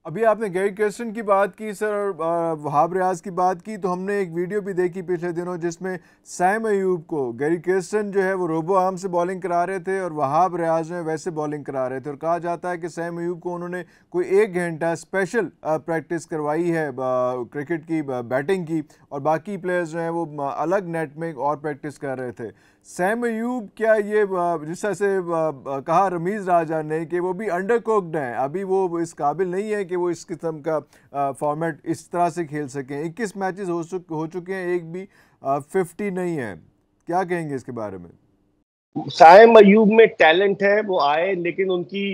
अभी आपने Gary Kirsten की बात की सर, और वहाब रियाज की बात की, तो हमने एक वीडियो भी देखी पिछले दिनों जिसमें सैम अयूब को गैरी कर्स्टन जो है वो रोबो आर्म से बॉलिंग करा रहे थे और वहाब रियाज में वैसे बॉलिंग करा रहे थे, और कहा जाता है कि सैम अयूब को उन्होंने कोई 1 घंटा स्पेशल प्रैक्टिस करवाई है क्रिकेट की, बैटिंग की, और बाकी प्लेयर्स जो हैं वो अलग नेट में और प्रैक्टिस कर रहे थे। सैम अयूब क्या ये जिस तरह से कहा रमीज़ राजा ने कि वो भी अंडर कुक्ड हैं, अभी वो इस काबिल नहीं है कि वो इस किस्म का फॉर्मेट इस तरह से खेल सकें। 21 मैचेस हो चुके हैं, एक भी 50 नहीं है। क्या कहेंगे इसके बारे में? साइम अयूब में टैलेंट है, वो आए लेकिन उनकी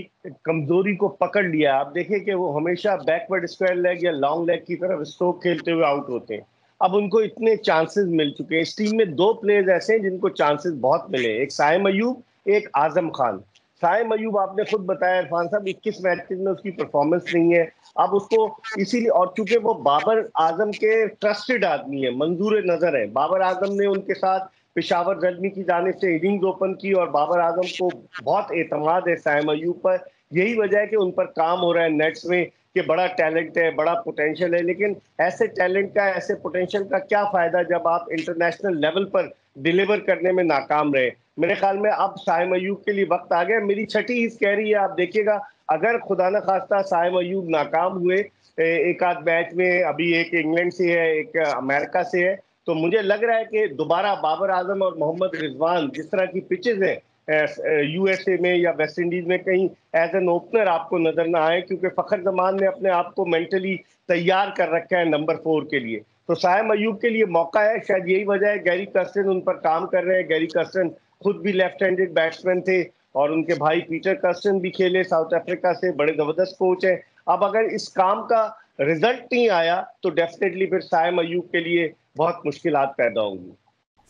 कमजोरी को पकड़ लिया। आप देखें कि वो हमेशा बैकवर्ड स्क्वायर लेग या लॉन्ग लेग की तरफ स्ट्रोक खेलते हुए आउट होते हैं। अब उनको इतने चांसेस मिल चुके हैं। इस टीम में दो प्लेयर्स ऐसे हैं जिनको चांसेस बहुत मिले, एक साइम अयूब, एक आजम खान। साइम अयूब आपने खुद बताया इरफान साहब, 21 मैचेस में उसकी परफॉर्मेंस नहीं है। अब उसको इसीलिए, और चूंकि वो बाबर आजम के ट्रस्टेड आदमी है, मंजूर नजर है, बाबर आजम ने उनके साथ पेशावर जल्मी की जानिब से इनिंग्स ओपन की और बाबर आजम को बहुत एतमाद है साइम अयूब पर। यही वजह है कि उन पर काम हो रहा है नेट्स में कि बड़ा टैलेंट है, बड़ा पोटेंशियल है, लेकिन ऐसे टैलेंट का, ऐसे पोटेंशियल का क्या फायदा जब आप इंटरनेशनल लेवल पर डिलीवर करने में नाकाम रहे। मेरे ख्याल में अब साइम अयूब के लिए वक्त आ गया। मेरी छठी हिस्स कह रही है, आप देखिएगा अगर खुदा न खास्ता साइम अयूब नाकाम हुए एक आध मैच में, अभी एक इंग्लैंड से है, एक अमेरिका से है, तो मुझे लग रहा है कि दोबारा बाबर आजम और मोहम्मद रिजवान जिस तरह की पिचेज है यूएसए में या वेस्ट इंडीज में, कहीं एज एन ओपनर आपको नजर ना आए, क्योंकि फखर जमान ने अपने आप को मेंटली तैयार कर रखा है नंबर 4 के लिए। तो साइम अयूब के लिए मौका है, शायद यही वजह है। गैरी कर्स्टन उन पर काम कर रहे हैं। गैरी कर्स्टन खुद भी लेफ्ट हैंडेड बैट्समैन थे और उनके भाई पीटर कर्स्टन भी खेले साउथ अफ्रीका से, बड़े जबरदस्त कोच हैं। अब अगर इस काम का रिजल्ट नहीं आया तो डेफिनेटली फिर साइम अयूब के लिए बहुत मुश्किलात पैदा होंगी।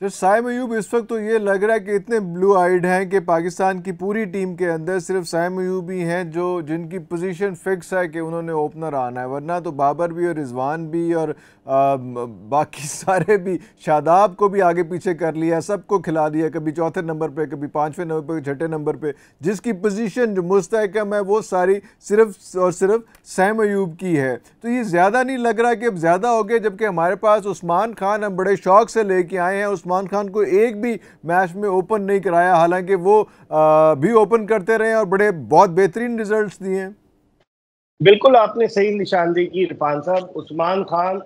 सर साइम अयूब इस वक्त तो ये लग रहा है कि इतने ब्लू आइड हैं कि पाकिस्तान की पूरी टीम के अंदर सिर्फ साइम अयूब ही हैं जो जिनकी पोजीशन फिक्स है कि उन्होंने ओपनर आना है, वरना तो बाबर भी और रिजवान भी और बाकी सारे भी, शादाब को भी आगे पीछे कर लिया, सबको खिला दिया, कभी चौथे नंबर पे, कभी पाँचवें नंबर पे, छठे नंबर पे। जिसकी पोजीशन जो मुस्तहकम है वो सारी सिर्फ और सिर्फ साइम अयूब की है। तो ये ज़्यादा नहीं लग रहा कि अब ज़्यादा हो गया, जबकि हमारे पास उस्मान खान हम बड़े शौक से लेके आए हैं। उस्मान खान को एक भी मैच में ओपन नहीं कराया, हालांकि वो भी ओपन करते रहे और बड़े बहुत बेहतरीन रिजल्ट्स दिए हैं। बिल्कुल आपने सही निशानदेही की इरफान साहब। उस्मान खान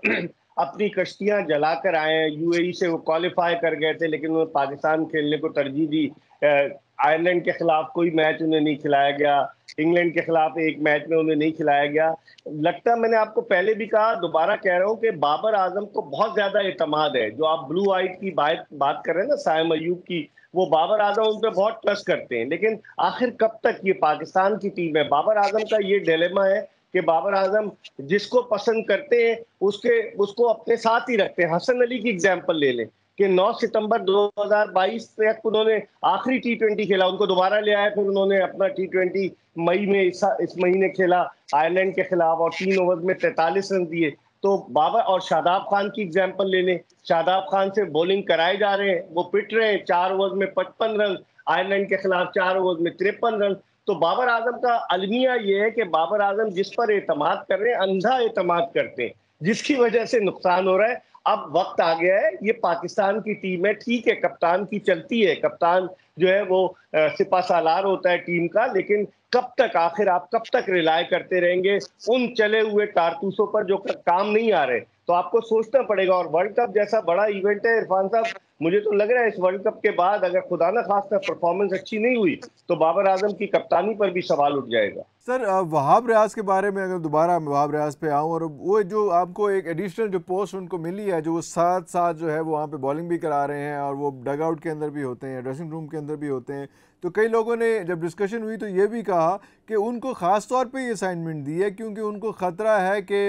अपनी कश्तियां जलाकर आए हैं। यूएई से वो क्वालिफाई कर गए थे लेकिन उन्होंने पाकिस्तान खेलने को तरजीह दी। आयरलैंड के खिलाफ कोई मैच उन्हें नहीं खिलाया गया, इंग्लैंड के खिलाफ एक मैच में उन्हें नहीं खिलाया गया। लगता, मैंने आपको पहले भी कहा, दोबारा कह रहा हूं कि बाबर आजम को बहुत ज्यादा एतमाद है। जो आप ब्लू आइट की बात कर रहे हैं ना, साइम अयूब की, वो बाबर आजम उन पर बहुत ट्रस्ट करते हैं। लेकिन आखिर कब तक? ये पाकिस्तान की टीम है। बाबर आजम का ये डिलेमा है कि बाबर आजम जिसको पसंद करते हैं उसको अपने साथ ही रखते हैं। हसन अली की एग्जांपल ले लें कि 9 सितंबर 2022 तक उन्होंने आखिरी टी20 खेला, उनको दोबारा ले आया, फिर उन्होंने अपना टी20 मई में इस महीने खेला आयरलैंड के खिलाफ और 3 ओवर में 43 रन दिए। तो बाबर और शादाब खान की एग्जांपल ले लें, शादाब खान से बॉलिंग कराए जा रहे हैं, वो पिट रहे हैं, 4 ओवर में 55 रन, आयरलैंड के खिलाफ 4 ओवर में 53 रन। तो बाबर आजम का अलमिया ये है कि बाबर आजम जिस पर एतमाद कर रहे हैं, अंधा एतमाद करते हैं, जिसकी वजह से नुकसान हो रहा है। अब वक्त आ गया है, ये पाकिस्तान की टीम है, ठीक है कप्तान की चलती है, कप्तान जो है वो सिपा सालार होता है टीम का, लेकिन कब तक, आखिर आप कब तक रिलाय करते रहेंगे उन चले हुए कारतूसों पर जो काम नहीं आ रहे? तो आपको सोचना पड़ेगा। और वर्ल्ड कप जैसा बड़ा इवेंट है इरफान साहब, मुझे तो लग रहा है इस वर्ल्ड कप के बाद अगर खुदा ना खास्ता परफॉर्मेंस अच्छी नहीं हुई तो बाबर आजम की कप्तानी पर भी सवाल उठ जाएगा। सर वहाब रियाज के बारे में अगर दोबारा वहाब रियाज पे आऊँ, और वो जो आपको एक एडिशनल जो पोस्ट उनको मिली है, जो वो साथ साथ जो है वो वहाँ पे बॉलिंग भी करा रहे हैं और वो डग आउट के अंदर भी होते हैं, ड्रेसिंग रूम के अंदर भी होते हैं, तो कई लोगों ने जब डिस्कशन हुई तो ये भी कहा कि उनको ख़ास तौर पे ये असाइनमेंट दी है क्योंकि उनको ख़तरा है कि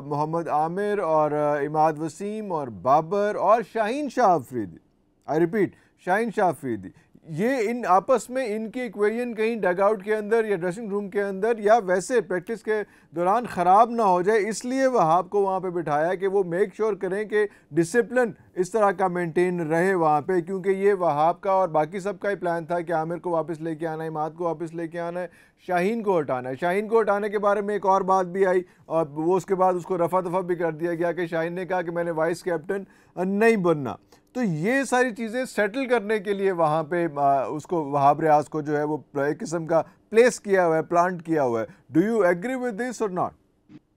मोहम्मद आमिर और इमाद वसीम और बाबर और शाहीन शाह अफरीदी, आई रिपीट, शाहीन शाह अफरीदी, ये इन आपस में इनकी इक्वेशन कहीं डगआउट के अंदर या ड्रेसिंग रूम के अंदर या वैसे प्रैक्टिस के दौरान ख़राब ना हो जाए, इसलिए वहाब को वहाँ पे बिठाया कि वो मेक श्योर करें कि डिसिप्लिन इस तरह का मेंटेन रहे वहाँ पे, क्योंकि ये वहाब का और बाकी सब का ही प्लान था कि आमिर को वापस लेके आना है, इमाद को वापस लेके आना है, शाहीन को हटाना है। शाहीन को हटाने के बारे में एक और बात भी आई और वो उसके बाद उसको रफा दफा भी कर दिया गया कि शाहीन ने कहा कि मैंने वाइस कैप्टन नहीं बनना। तो ये सारी चीज़ें सेटल करने के लिए वहाँ पे उसको वहाब रियाज को जो है वो एक किस्म का प्लेस किया हुआ है, प्लांट किया हुआ है। Do you agree with this और नॉट?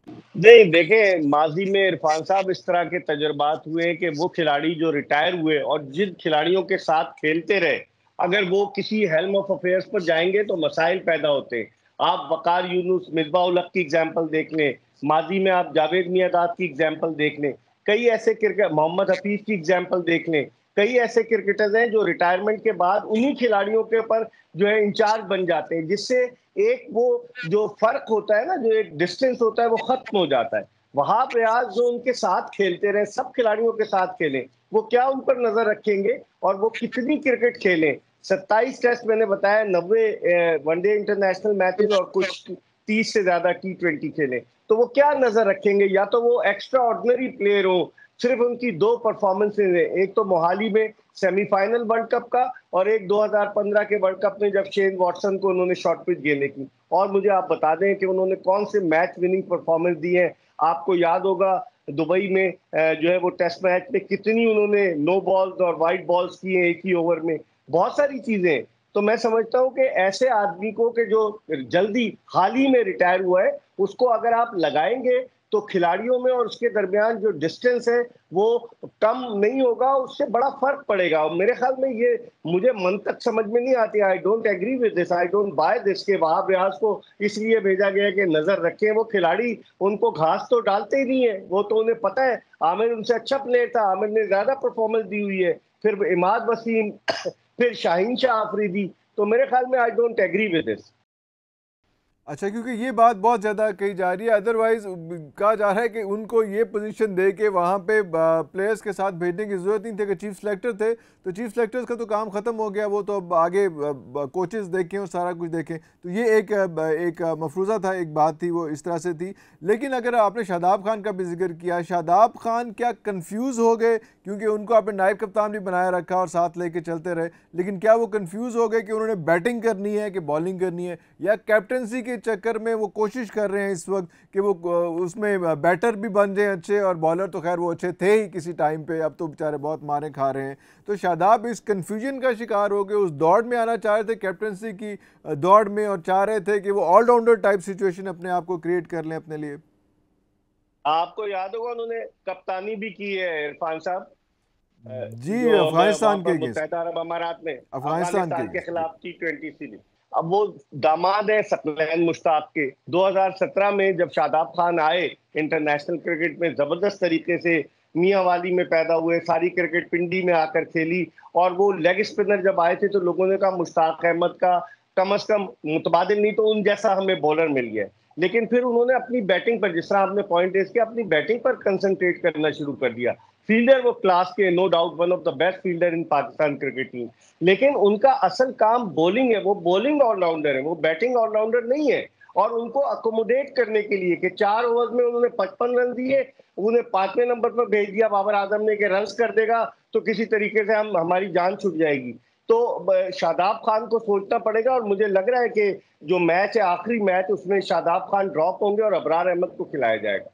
नहीं, देखें, माजी में इरफान साहब इस तरह के तजुर्बात हुए हैं कि वो खिलाड़ी जो रिटायर हुए और जिन खिलाड़ियों के साथ खेलते रहे, अगर वो किसी हेल्म ऑफ अफेयर्स पर जाएंगे तो मसाइल पैदा होते हैं। आप वकार यूनुस, मिसबाह उल हक की एग्जाम्पल देख लें, माजी में आप जावेद मियांदाद की एग्जाम्पल देख लें, कई ऐसे क्रिकेट, मोहम्मद हफीज की एग्जाम्पल देख लें, कई ऐसे क्रिकेटर्स हैं जो रिटायरमेंट के बाद उन्हीं खिलाड़ियों के ऊपर जो है इंचार्ज बन जाते हैं, जिससे एक वो जो फर्क होता है ना, जो एक डिस्टेंस होता है, वो खत्म हो जाता है। वहाब रियाज जो उनके साथ खेलते रहे, सब खिलाड़ियों के साथ खेलें, वो क्या उन पर नजर रखेंगे और वो कितनी क्रिकेट खेलें। 27 टेस्ट मैंने बताया, 90 वनडे इंटरनेशनल मैचेस और कुछ 30 से ज्यादा T20 खेले, तो वो क्या नजर रखेंगे? या तो वो एक्स्ट्रा ऑर्डिनरी प्लेयर हो, सिर्फ उनकी दो परफॉर्मेंसेज है, एक तो मोहाली में सेमीफाइनल वर्ल्ड कप का और एक 2015 के वर्ल्ड कप में जब शेन वॉटसन को उन्होंने शॉर्ट पिच गेंदें की। और मुझे आप बता दें कि उन्होंने कौन से मैच विनिंग परफॉर्मेंस दी है। आपको याद होगा दुबई में जो है वो टेस्ट मैच में कितनी उन्होंने नो बॉल्स और वाइट बॉल्स किए एक ही ओवर में, बहुत सारी चीजें। तो मैं समझता हूं कि ऐसे आदमी को कि जो जल्दी हाल ही में रिटायर हुआ है, उसको अगर आप लगाएंगे तो खिलाड़ियों में और उसके दरमियान जो डिस्टेंस है वो कम नहीं होगा, उससे बड़ा फर्क पड़ेगा। और मेरे ख्याल में ये मुझे मन तक समझ में नहीं आती। I don't agree with this, I don't buy this के वहाब रियाज को इसलिए भेजा गया कि नजर रखें। वो खिलाड़ी उनको घास तो डालते ही नहीं है, वो तो उन्हें पता है आमिर उनसे अच्छा प्लेयर था, आमिर ने ज्यादा परफॉर्मेंस दी हुई है, फिर इमाद वसीम फिर शाहीन शाह आफरीदी। तो मेरे ख्याल में I don't agree with this. अच्छा, क्योंकि ये बात बहुत ज़्यादा कही जा रही है, अदरवाइज कहा जा रहा है कि उनको ये पोजीशन दे के वहाँ पे प्लेयर्स के साथ भेजने की ज़रूरत नहीं थी। कि चीफ सेलेक्टर थे तो चीफ सेलेक्टर्स का तो काम ख़त्म हो गया, वो तो अब आगे कोचेस देखें और सारा कुछ देखें। तो ये एक मफरूज़ा था, एक बात थी, वो इस तरह से थी। लेकिन अगर आपने शादाब खान का भी जिक्र किया, शादाब खान क्या कन्फ्यूज़ हो गए? क्योंकि उनको आपने नायब कप्तान भी बनाया रखा और साथ लेके चलते रहे, लेकिन क्या वो कन्फ्यूज़ हो गए कि उन्होंने बैटिंग करनी है कि बॉलिंग करनी है, या कैप्टनसी के चक्कर में वो कोशिश कर रहे हैं इस वक्त कि वो उसमें बैटर भी बन जाए अच्छे, और बॉलर तो खैर वो अच्छे थे ही किसी टाइम पे, अब तो बेचारे बहुत मारे खा रहे हैं। तो शादाब इस कन्फ्यूजन का शिकार हो गए, उस दौड़ में आना चाह रहे थे, कैप्टनसी की दौड़ में, और चाह रहे थे कि वो ऑलराउंडर टाइप सिचुएशन अपने आप को क्रिएट कर लें अपने लिए। आपको याद होगा उन्होंने कप्तानी भी की है इरफान साहब, जी, जो हमें वहां अफगानिस्तान पर के केस, मुत्तहदा अरब अमारात में अफगानिस्तान के अफगानिस्तान के केस जी। खिलाफ T20 सीरीज। अब वो दामाद है सकलैन मुश्ताक के। 2017 में जब शादाब खान आए इंटरनेशनल क्रिकेट में, जबरदस्त तरीके से मियांवाली में पैदा हुए, सारी क्रिकेट पिंडी में आकर खेली, और वो लेग स्पिनर जब आए थे तो लोगों ने कहा मुश्ताक अहमद का कम अज कम मुतबादिल नहीं तो उन जैसा हमें बॉलर मिल गया। लेकिन फिर उन्होंने अपनी बैटिंग पर, जिस तरह आपने पॉइंट रेज किया, अपनी बैटिंग पर कंसंट्रेट करना शुरू कर दिया। फील्डर वो क्लास के, no doubt one of the best fielder in Pakistan cricket team, लेकिन उनका असल काम बॉलिंग है, वो बॉलिंग ऑलराउंडर है, वो बैटिंग ऑलराउंडर नहीं है। और उनको अकोमोडेट करने के लिए कि 4 ओवर में उन्होंने 55 रन दिए, उन्हें 5वें नंबर पर भेज दिया बाबर आजम ने कि रन कर देगा तो किसी तरीके से हम हमारी जान छूट जाएगी। तो शादाब खान को सोचना पड़ेगा, और मुझे लग रहा है कि जो मैच है, आखिरी मैच, उसमें शादाब खान ड्रॉप होंगे और अबरार अहमद को खिलाया जाएगा।